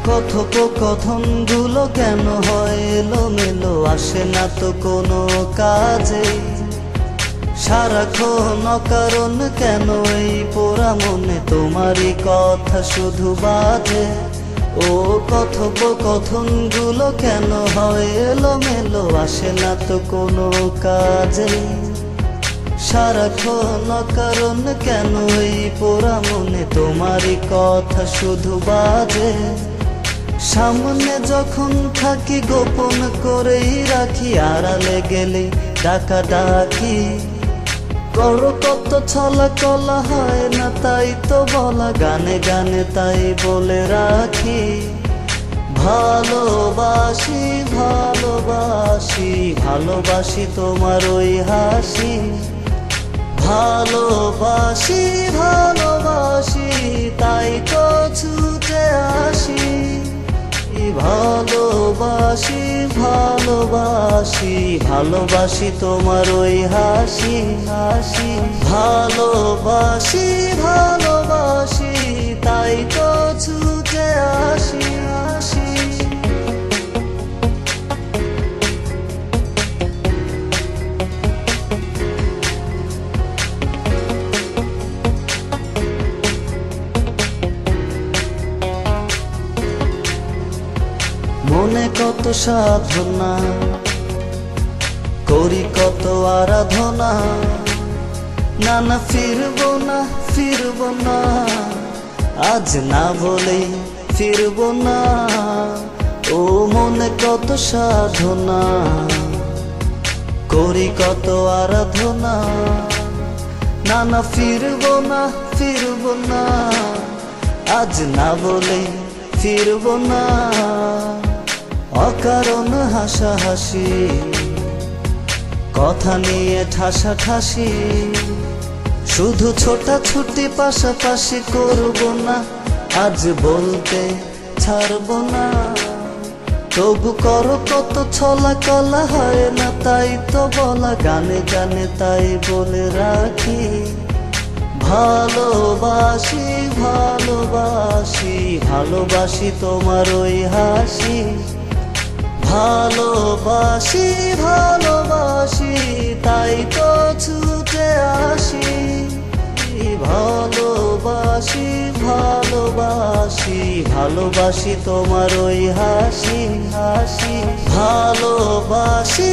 কথোপকথন গুলো কেন হয় এলোমেলো, আসে না তো কোনো কাজে। সারাক্ষণ অকারণ কেন এই পোড়া মনে তোমারই কথা শুধু বাজে। ও কথোপকথন গুলো কেন হয় এলোমেলো, আসে না তো কোনো কাজে। সারাক্ষণ অকারণ কেন এই পোড়া মনে তোমারই কথা শুধু বাজে। সামনে যখন থাকি গোপন করেই রাখি, আড়ালে গেলে ডাকা ডাকি করো কত ছলা কলা, হয় না তাই তো বলা, গানে গানে তাই বলে রাখি। ভালোবাসি ভালোবাসি ভালোবাসি তোমার ওই হাসি। ভালোবাসি ভালোবাসি তাই তো ছুটে আসি। ভালোবাসি ভালোবাসি ভালোবাসি তোমার ওই হাসি হাসি। ভালোবাসি ভালোবাসি তাই তো ছুটে আসি আসি। মনে কত সাধনা করি, কত আরাধনা, না না ফিরবো না ফিরবো না, আজ না বলে ফিরবো না। ও মনে কত সাধনা করি, কত আরাধনা, না না ফিরবো না ফিরবো না, আজ না বলে ফিরবো না। অকারণ হাসাহাসি, কথা নিয়ে ঠাসাঠাসি, শুধু ছোটাছুটি পাশাপাশি করবো না, আজ বলতে ছাড়বো না। তবু করো কত ছলা কলা, হয় না তাই তো বলা, গানে গানে তাই বলে রাখি। ভালোবাসি ভালোবাসি ভালোবাসি তোমার ওই হাসি। ভালোবাসি ভালোবাসি তাই তো ছুটে আসি। ভালোবাসি ভালোবাসি ভালোবাসি তোমার ওই হাসি হাসি। ভালোবাসি